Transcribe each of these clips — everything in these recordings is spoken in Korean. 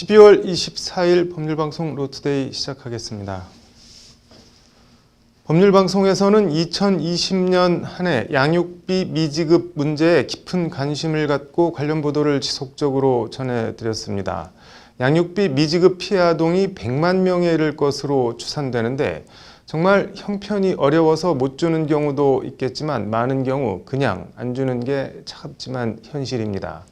12월 24일 법률방송 로투데이 시작하겠습니다. 법률방송에서는 2020년 한 해 양육비 미지급 문제에 깊은 관심을 갖고 관련 보도를 지속적으로 전해드렸습니다. 양육비 미지급 피해 아동이 100만 명에 이를 것으로 추산되는데 정말 형편이 어려워서 못 주는 경우도 있겠지만 많은 경우 그냥 안 주는 게 차갑지만 현실입니다.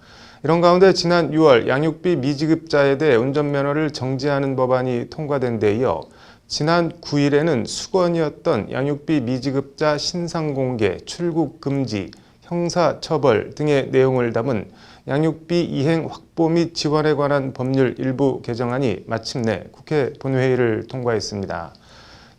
이런 가운데 지난 6월 양육비 미지급자에 대해 운전면허를 정지하는 법안이 통과된 데 이어 지난 9일에는 수건이었던 양육비 미지급자 신상공개, 출국 금지, 형사처벌 등의 내용을 담은 양육비 이행 확보 및 지원에 관한 법률 일부 개정안이 마침내 국회 본회의를 통과했습니다.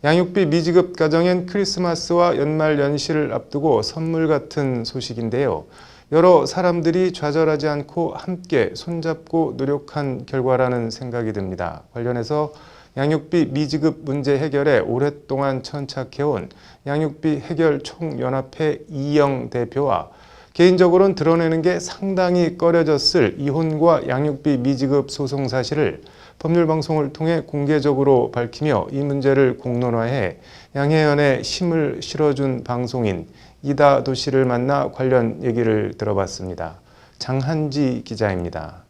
양육비 미지급 가정엔 크리스마스와 연말 연시를 앞두고 선물 같은 소식인데요. 여러 사람들이 좌절하지 않고 함께 손잡고 노력한 결과라는 생각이 듭니다. 관련해서 양육비 미지급 문제 해결에 오랫동안 천착해온 양육비 해결 총연합회 이영 대표와 개인적으로는 드러내는 게 상당히 꺼려졌을 이혼과 양육비 미지급 소송 사실을 법률방송을 통해 공개적으로 밝히며 이 문제를 공론화해 양혜연의 힘을 실어준 방송인 이다도 씨를 만나 관련 얘기를 들어봤습니다. 장한지 기자입니다.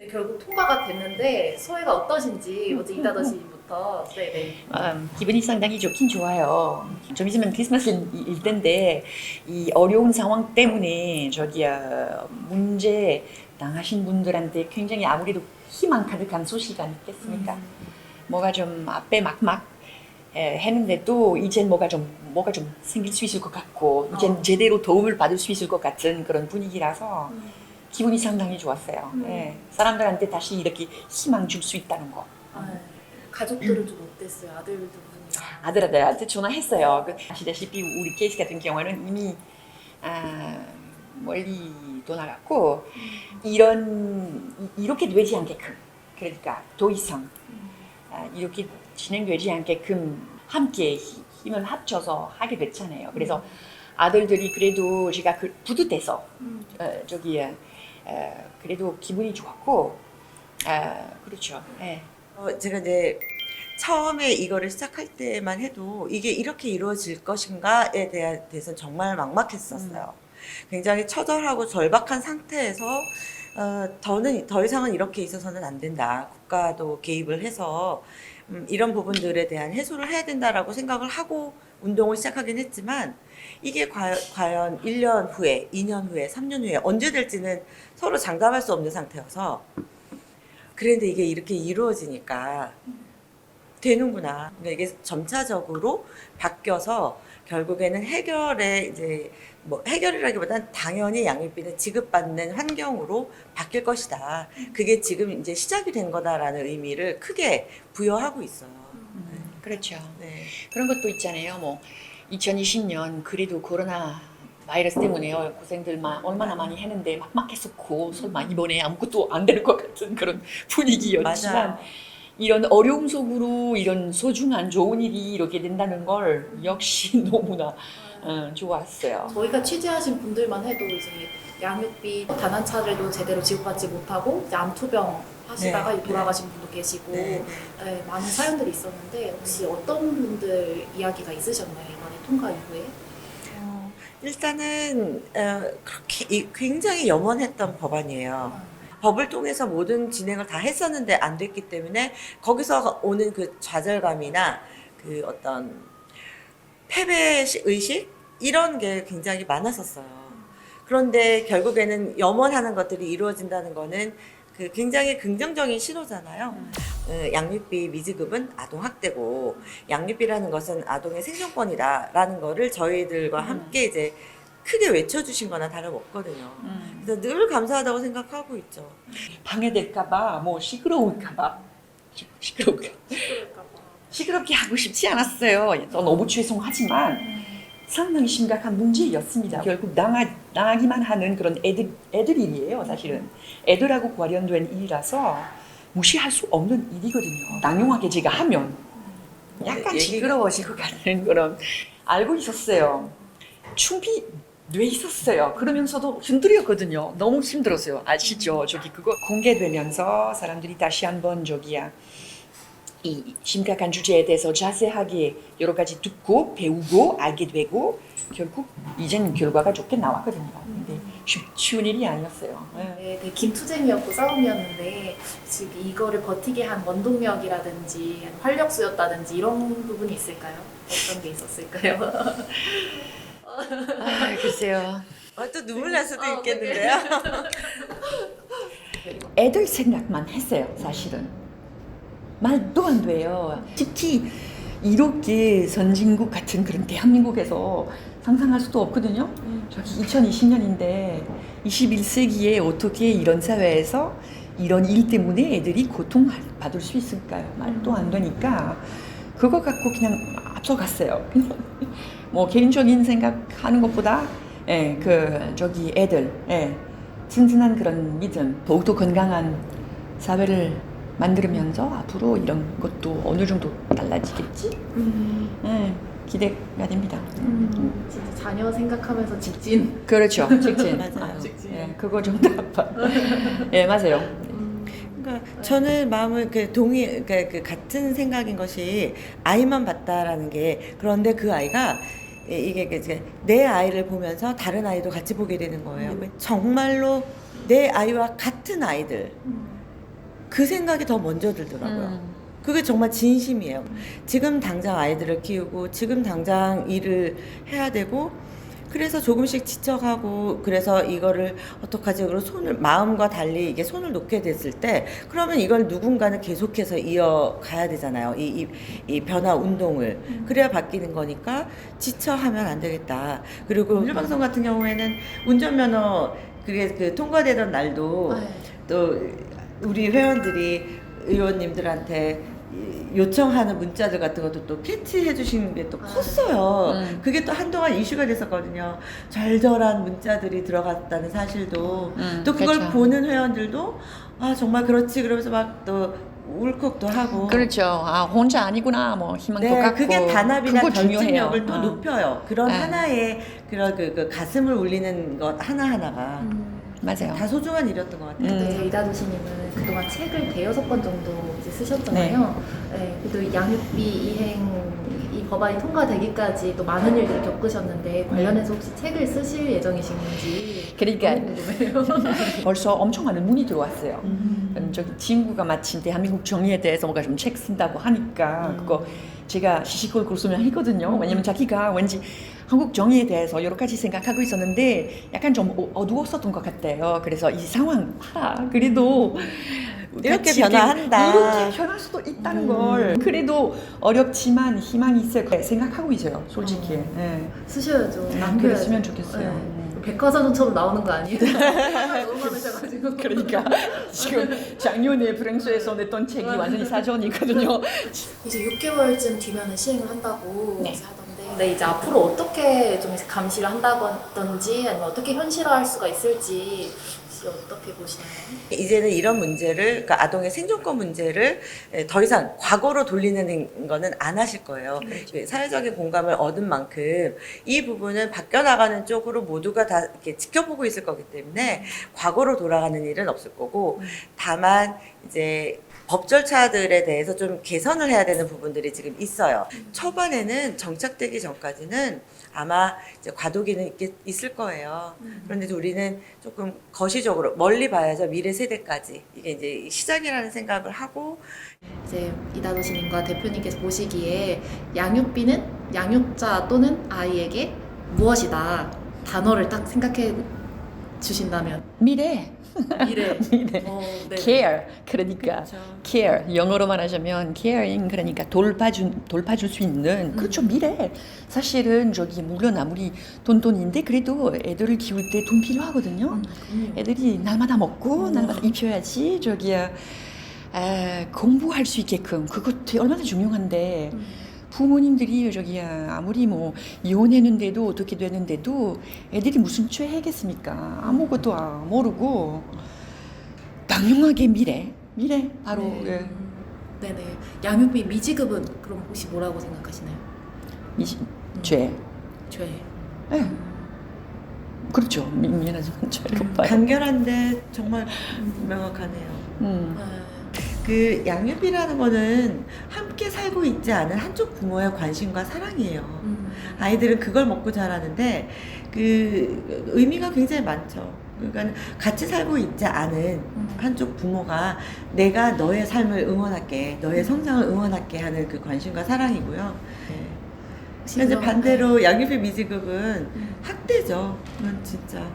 결국 통과가 됐는데 소회가 어떠신지 먼저 이다도 씨부터. 네네. 기분이 상당히 좋긴 좋아요. 좀 있으면 크리스마스일 텐데 이 어려운 상황 때문에 문제 당하신 분들한테 굉장히 아무래도 희망 가득한 소식 아니겠습니까? 뭐가 좀 앞에 막막 했는데도 이젠 뭐가 좀 생길 수 있을 것 같고 이젠 제대로 도움을 받을 수 있을 것 같은 그런 분위기라서 기분이 상당히 좋았어요. 네. 사람들한테 다시 이렇게 희망 줄 수 있다는 거. 가족들은 좀 어땠어요? 아들 두 분이? 아들한테 전화했어요. 아시다시피 우리 케이스 같은 경우는 이미 멀리 떠나갔고 이렇게 되지 않게끔, 그러니까 더 이상 이렇게 진행되지 않게끔 함께 힘을 합쳐서 하게 됐잖아요. 그래서 아들들이 그래도 제가 뿌듯해서 그래도 기분이 좋았고 그렇죠. 네. 제가 이제 처음에 이거를 시작할 때만 해도 이게 이렇게 이루어질 것인가에 대해서는 정말 막막했었어요. 굉장히 처절하고 절박한 상태에서 더 이상은 이렇게 있어서는 안 된다. 국가도 개입을 해서 이런 부분들에 대한 해소를 해야 된다라고 생각을 하고 운동을 시작하긴 했지만 이게 과연 1년 후에, 2년 후에, 3년 후에 언제 될지는 서로 장담할 수 없는 상태여서 그런데 이게 이렇게 이루어지니까 되는구나. 그러니까 이게 점차적으로 바뀌어서 결국에는 해결이라기보다는 당연히 양육비는 지급받는 환경으로 바뀔 것이다. 그게 지금 이제 시작이 된 거다라는 의미를 크게 부여하고 있어요. 그렇죠. 네. 그런 것도 있잖아요. 2020년 그래도 코로나 바이러스 때문에 고생들 얼마나 많이 했는데 막막했었고 설마 이번에 아무것도 안 될 것 같은 그런 분위기였지만 맞아요. 이런 어려움 속으로 이런 소중한 좋은 일이 이렇게 된다는 걸 역시 너무나 좋았어요. 저희가 취재하신 분들만 해도 이제 양육비 단 한 차례도 제대로 지급받지 못하고 이제 암투병 하시다가 네. 돌아가신 분도 계시고 네. 많은 사연들이 있었는데 혹시 어떤 분들 이야기가 있으셨나요? 이번에 통과 이후에? 일단은 그렇게 굉장히 염원했던 법안이에요. 법을 통해서 모든 진행을 다 했었는데 안 됐기 때문에 거기서 오는 그 좌절감이나 그 어떤 패배 의식 이런 게 굉장히 많았었어요. 그런데 결국에는 염원하는 것들이 이루어진다는 거는 그 굉장히 긍정적인 신호잖아요. 양육비 미지급은 아동학대고 양육비라는 것은 아동의 생존권이다라는 거를 저희들과 함께 이제 크게 외쳐주신 거나 다름없거든요. 그래서 늘 감사하다고 생각하고 있죠. 방해될까봐, 시끄러울까봐. 시끄럽게 하고 싶지 않았어요. 너무 죄송하지만 상당히 심각한 문제였습니다. 결국 당하기만 하는 그런 애들 일이에요, 사실은. 애들하고 관련된 일이라서 무시할 수 없는 일이거든요. 당연하게 제가 하면 약간 시끄러워지고 가는 그런 알고 있었어요. 준비돼 있었어요. 그러면서도 흔들렸거든요. 너무 힘들었어요. 아시죠? 저기 그거 공개되면서 사람들이 다시 한번 이 심각한 주제에 대해서 자세하게 여러 가지 듣고 배우고 알게 되고 결국 이젠 결과가 좋게 나왔거든요. 근데 쉬운 일이 아니었어요. 네, 되게 김투쟁이었고 싸움이었는데 지금 이거를 버티게 한 원동력이라든지 활력소였다든지 이런 부분이 있을까요? 어떤 게 있었을까요? 글쎄요. 또 눈물 날 수도 있겠는데요. 애들 생각만 했어요, 사실은. 말도 안 돼요. 특히 이렇게 선진국 같은 그런 대한민국에서 상상할 수도 없거든요. 저기 2020년인데 21세기에 어떻게 이런 사회에서 이런 일 때문에 애들이 고통받을 수 있을까요? 말도 안 되니까 그거 갖고 그냥 앞서갔어요. 뭐 개인적인 생각하는 것보다 애들 튼튼한 그런 믿음, 더욱더 건강한 사회를 만들면서 앞으로 이런 것도 어느 정도 달라지겠지? 기대가 됩니다. 진짜 자녀 생각하면서 직진. 그렇죠, 직진. 맞아요. 그거 좀 더 아파. 맞아요. 그러니까 저는 마음을 그 같은 생각인 것이 아이만 봤다라는 게 그런데 그 아이가 이게 이제 내 아이를 보면서 다른 아이도 같이 보게 되는 거예요. 정말로 내 아이와 같은 아이들. 그 생각이 더 먼저 들더라고요. 그게 정말 진심이에요. 지금 당장 아이들을 키우고 지금 당장 일을 해야 되고 그래서 조금씩 지쳐가고 그래서 이거를 어떡하지? 그리고 마음과 달리 이게 손을 놓게 됐을 때 그러면 이걸 누군가는 계속해서 이어가야 되잖아요. 이 변화 운동을. 그래야 바뀌는 거니까 지쳐하면 안 되겠다. 그리고 운전방송 같은 경우에는 운전면허 그 통과되던 날도 또 우리 회원들이 의원님들한테 요청하는 문자들 같은 것도 또 캐치해 주시는 게 또 컸어요. 그게 또 한동안 이슈가 됐었거든요. 절절한 문자들이 들어갔다는 사실도 또 그걸 그렇죠. 보는 회원들도 아 정말 그렇지 그러면서 막 또 울컥도 하고 그렇죠. 혼자 아니구나 뭐 희망도 갖고 그게 단합이나 그거 중요해요. 결집력을 또 높여요. 그런 하나의 그런 그 가슴을 울리는 것 하나하나가 맞아요. 다 소중한 일이었던 것 같아요. 근데 이제 이다도시님은 그동안 책을 대여섯 번 정도 이제 쓰셨잖아요. 그래도 양육비 이행 이 법안이 통과되기까지 또 많은 일들을 겪으셨는데 관련해서 혹시 책을 쓰실 예정이신지 그러니까 너무 궁금해요. 벌써 엄청 많은 문의 들어왔어요. 저기 친구가 마침 대한민국 정의에 대해서 뭔가 좀 책 쓴다고 하니까 그거 제가 시시콜콜 쓰면 했거든요. 왜냐면 자기가 왠지 한국 정의에 대해서 여러 가지 생각하고 있었는데 약간 좀 어두웠었던 것 같아요. 그래서 이 상황 봐라. 그래도 이렇게 같이 변화한다. 이렇게 변할 수도 있다는 걸. 그래도 어렵지만 희망이 있을 거 생각하고 있어요. 솔직히. 쓰셔야죠. 그랬으면 좋겠어요. 백과사전처럼 나오는 거 아니에요? 너무 많으셔가지고. 그러니까 지금 작년에 프랑스에서 냈던 책이 완전히 사전이거든요. 이제 6개월쯤 뒤면은 시행을 한다고 네. 이제 하던데 근데 이제 앞으로 어떻게 좀 감시를 한다든지 아니면 어떻게 현실화할 수가 있을지 혹시 어떻게 보시나요? 이제는 이런 문제를, 그러니까 아동의 생존권 문제를 더 이상 과거로 돌리는 거는 안 하실 거예요. 그렇죠. 사회적인 공감을 얻은 만큼 이 부분은 바뀌어나가는 쪽으로 모두가 다 이렇게 지켜보고 있을 거기 때문에 과거로 돌아가는 일은 없을 거고, 다만 이제 법 절차들에 대해서 좀 개선을 해야 되는 부분들이 지금 있어요. 초반에는 정착되기 전까지는 아마 이제 과도기는 있을 거예요. 그런데 우리는 조금 거시적으로 멀리 봐야죠. 미래 세대까지. 이게 이제 시작이라는 생각을 하고. 이제 이다도시님과 대표님께서 보시기에 양육비는 양육자 또는 아이에게 무엇이다 단어를 딱 생각해 주신다면 미래. 미래. 미래. 네. care 그러니까 care 영어로 말하자면 caring 그러니까 돌봐줄 수 있는 그렇죠 미래 사실은 저기 물론 아무리 돈돈인데 그래도 애들을 키울 때 돈 필요하거든요. 애들이 날마다 먹고 날마다 입혀야지 저기야 공부할 수 있게끔 그것 얼마나 중요한데 부모님들이 아무리 뭐 이혼했는데도 어떻게 되는데도 애들이 무슨 죄 해겠습니까? 아무것도 모르고 당연하게 미래 바로 네. 네네. 양육비 미지급은 그럼 혹시 뭐라고 생각하시나요? 죄. 죄. 네. 그렇죠. 미안하지만 죄로 봐요. 간결한데 정말 명확하네요. 그 양육비라는 거는 함께 살고 있지 않은 한쪽 부모의 관심과 사랑이에요. 아이들은 그걸 먹고 자라는데 그 의미가 굉장히 많죠. 그러니까 같이 살고 있지 않은 한쪽 부모가 내가 너의 삶을 응원할게, 너의 성장을 응원할게 하는 그 관심과 사랑이고요. 네. 이제 반대로 양육비 미지급은 학대죠. 그건 진짜.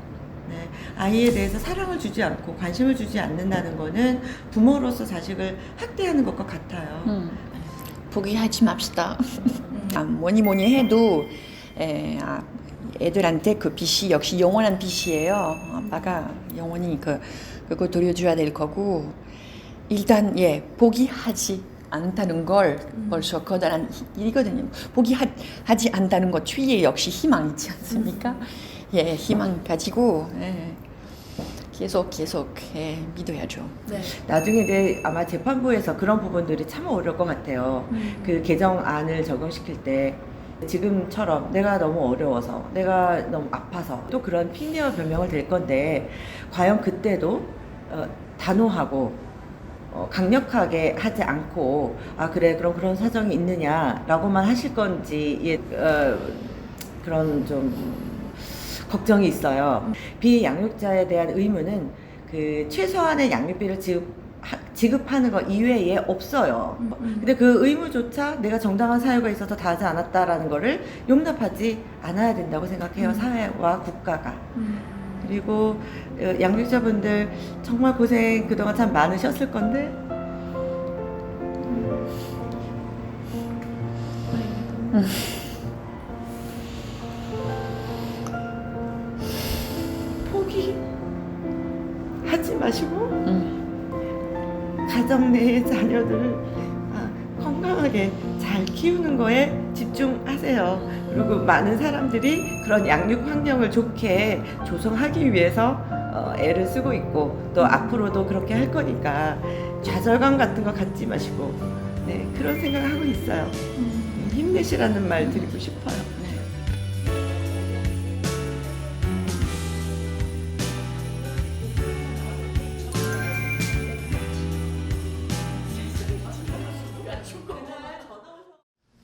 네. 아이에 대해서 사랑을 주지 않고 관심을 주지 않는다는 거는 부모로서 자식을 학대하는 것과 같아요. 포기하지 맙시다. 뭐니 해도 애들한테 그 빚이 역시 영원한 빚이에요. 아빠가 영원히 그거 돌려줘야 될 거고 일단 포기하지 않다는 걸 벌써 커다란 일이거든요. 포기하지 않다는 것 뒤에 역시 희망 있지 않습니까? 희망 가지고 계속 믿어야죠. 네. 나중에 이제 아마 재판부에서 그런 부분들이 참 어려울 것 같아요. 그 개정안을 적용시킬 때 지금처럼 내가 너무 어려워서, 내가 너무 아파서 또 그런 핑계와 변명을 댈 건데 과연 그때도 단호하고 강력하게 하지 않고 그래 그럼 그런 사정이 있느냐라고만 하실 건지 그런 좀 걱정이 있어요. 비양육자에 대한 의무는 그 최소한의 양육비를 지급하는 것 이외에 없어요. 근데 그 의무조차 내가 정당한 사유가 있어서 다하지 않았다라는 거를 용납하지 않아야 된다고 생각해요. 사회와 국가가. 그리고 양육자분들 정말 고생 그동안 참 많으셨을 건데 포기하지 마시고 가정 내의 자녀들을 건강하게 잘 키우는 거에 집중하세요. 그리고 많은 사람들이 그런 양육 환경을 좋게 조성하기 위해서 애를 쓰고 있고 또 앞으로도 그렇게 할 거니까 좌절감 같은 거 갖지 마시고 그런 생각을 하고 있어요. 힘내시라는 말 드리고 싶어요.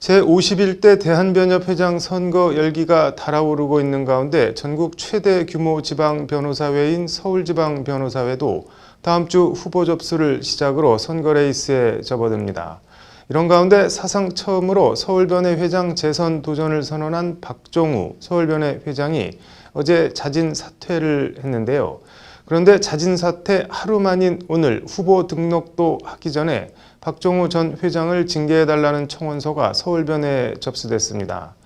제51대 대한변협회장 선거 열기가 달아오르고 있는 가운데 전국 최대 규모 지방변호사회인 서울지방변호사회도 다음 주 후보 접수를 시작으로 선거 레이스에 접어듭니다. 이런 가운데 사상 처음으로 서울변회 회장 재선 도전을 선언한 박종우 서울변회 회장이 어제 자진 사퇴를 했는데요. 그런데 자진 사퇴 하루 만인 오늘 후보 등록도 하기 전에 박종우 전 회장을 징계해달라는 청원서가 서울변회에 접수됐습니다.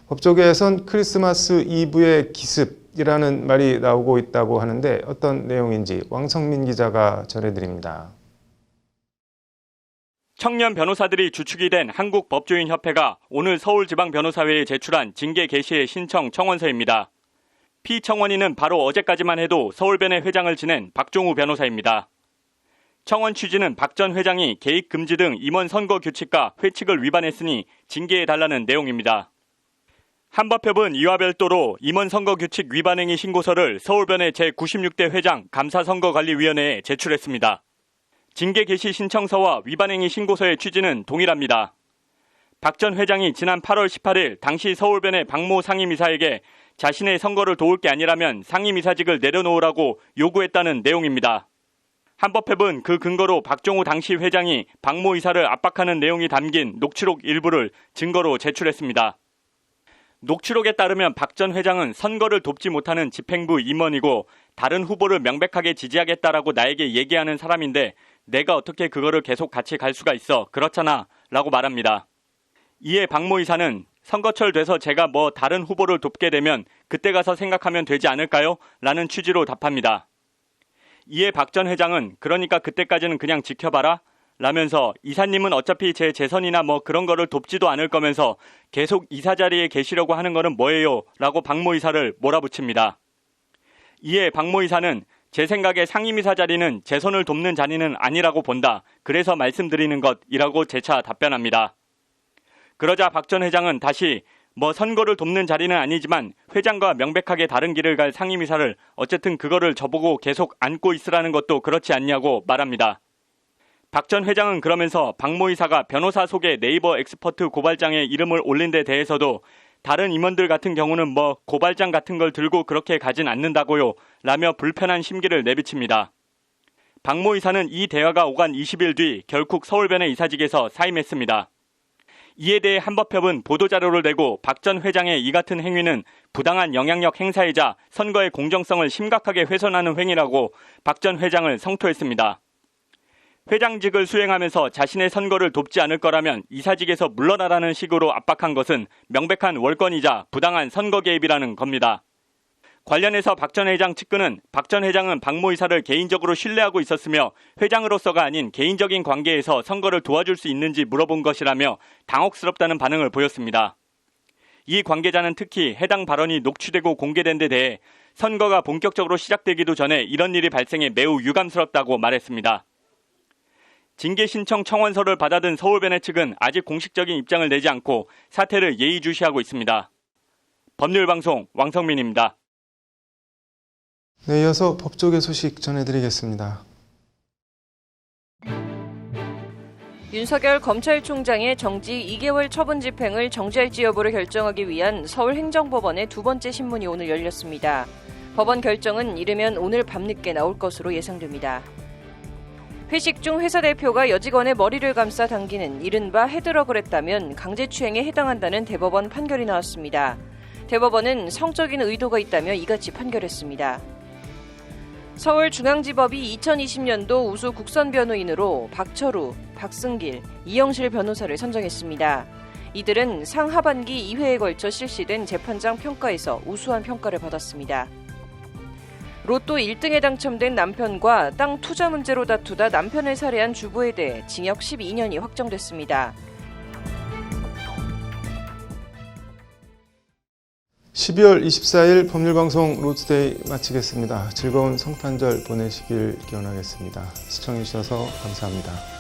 법조계에선 크리스마스 이브의 기습이라는 말이 나오고 있다고 하는데 어떤 내용인지 왕성민 기자가 전해드립니다. 청년 변호사들이 주축이 된 한국법조인협회가 오늘 서울지방변호사회에 제출한 징계 개시의 신청 청원서입니다. 피청원인은 바로 어제까지만 해도 서울변회 회장을 지낸 박종우 변호사입니다. 청원 취지는 박 전 회장이 개입 금지 등 임원 선거 규칙과 회칙을 위반했으니 징계해달라는 내용입니다. 한법협은 이와 별도로 임원 선거 규칙 위반 행위 신고서를 서울변회 제96대 회장 감사선거관리위원회에 제출했습니다. 징계 개시 신청서와 위반 행위 신고서의 취지는 동일합니다. 박 전 회장이 지난 8월 18일 당시 서울변회 박모 상임이사에게 자신의 선거를 도울 게 아니라면 상임이사직을 내려놓으라고 요구했다는 내용입니다. 한법협은 그 근거로 박종우 당시 회장이 박모 이사를 압박하는 내용이 담긴 녹취록 일부를 증거로 제출했습니다. 녹취록에 따르면 박 전 회장은 선거를 돕지 못하는 집행부 임원이고 다른 후보를 명백하게 지지하겠다라고 나에게 얘기하는 사람인데 내가 어떻게 그거를 계속 같이 갈 수가 있어 그렇잖아 라고 말합니다. 이에 박모 이사는 선거철 돼서 제가 뭐 다른 후보를 돕게 되면 그때 가서 생각하면 되지 않을까요? 라는 취지로 답합니다. 이에 박 전 회장은 그러니까 그때까지는 그냥 지켜봐라 라면서 이사님은 어차피 제 재선이나 뭐 그런 거를 돕지도 않을 거면서 계속 이사 자리에 계시려고 하는 거는 뭐예요? 라고 박모 이사를 몰아붙입니다. 이에 박모 이사는 제 생각에 상임이사 자리는 재선을 돕는 자리는 아니라고 본다. 그래서 말씀드리는 것이라고 재차 답변합니다. 그러자 박 전 회장은 다시 뭐 선거를 돕는 자리는 아니지만 회장과 명백하게 다른 길을 갈 상임이사를 어쨌든 그거를 저보고 계속 안고 있으라는 것도 그렇지 않냐고 말합니다. 박 전 회장은 그러면서 박모 이사가 변호사 속에 네이버 엑스퍼트 고발장에 이름을 올린 데 대해서도 다른 임원들 같은 경우는 뭐 고발장 같은 걸 들고 그렇게 가진 않는다고요 라며 불편한 심기를 내비칩니다. 박모 이사는 이 대화가 오간 20일 뒤 결국 서울변의 이사직에서 사임했습니다. 이에 대해 한법협은 보도자료를 내고 박 전 회장의 이 같은 행위는 부당한 영향력 행사이자 선거의 공정성을 심각하게 훼손하는 행위라고 박 전 회장을 성토했습니다. 회장직을 수행하면서 자신의 선거를 돕지 않을 거라면 이사직에서 물러나라는 식으로 압박한 것은 명백한 월권이자 부당한 선거 개입이라는 겁니다. 관련해서 박 전 회장 측근은 박 전 회장은 박모 이사를 개인적으로 신뢰하고 있었으며 회장으로서가 아닌 개인적인 관계에서 선거를 도와줄 수 있는지 물어본 것이라며 당혹스럽다는 반응을 보였습니다. 이 관계자는 특히 해당 발언이 녹취되고 공개된 데 대해 선거가 본격적으로 시작되기도 전에 이런 일이 발생해 매우 유감스럽다고 말했습니다. 징계 신청 청원서를 받아든 서울변의 측은 아직 공식적인 입장을 내지 않고 사태를 예의주시하고 있습니다. 법률방송 왕성민입니다. 네, 이어서 법조계 소식 전해드리겠습니다. 윤석열 검찰총장의 정지 2개월 처분 집행을 정지할지 여부를 결정하기 위한 서울행정법원의 두 번째 신문이 오늘 열렸습니다. 법원 결정은 이르면 오늘 밤늦게 나올 것으로 예상됩니다. 회식 중 회사 대표가 여직원의 머리를 감싸 당기는 이른바 헤드럭을 했다면 강제추행에 해당한다는 대법원 판결이 나왔습니다. 대법원은 성적인 의도가 있다며 이같이 판결했습니다. 서울중앙지법이 2020년도 우수 국선 변호인으로 박철우, 박승길, 이영실 변호사를 선정했습니다. 이들은 상하반기 2회에 걸쳐 실시된 재판장 평가에서 우수한 평가를 받았습니다. 로또 1등에 당첨된 남편과 땅 투자 문제로 다투다 남편을 살해한 주부에 대해 징역 12년이 확정됐습니다. 12월 24일 법률방송 로즈데이 마치겠습니다. 즐거운 성탄절 보내시길 기원하겠습니다. 시청해주셔서 감사합니다.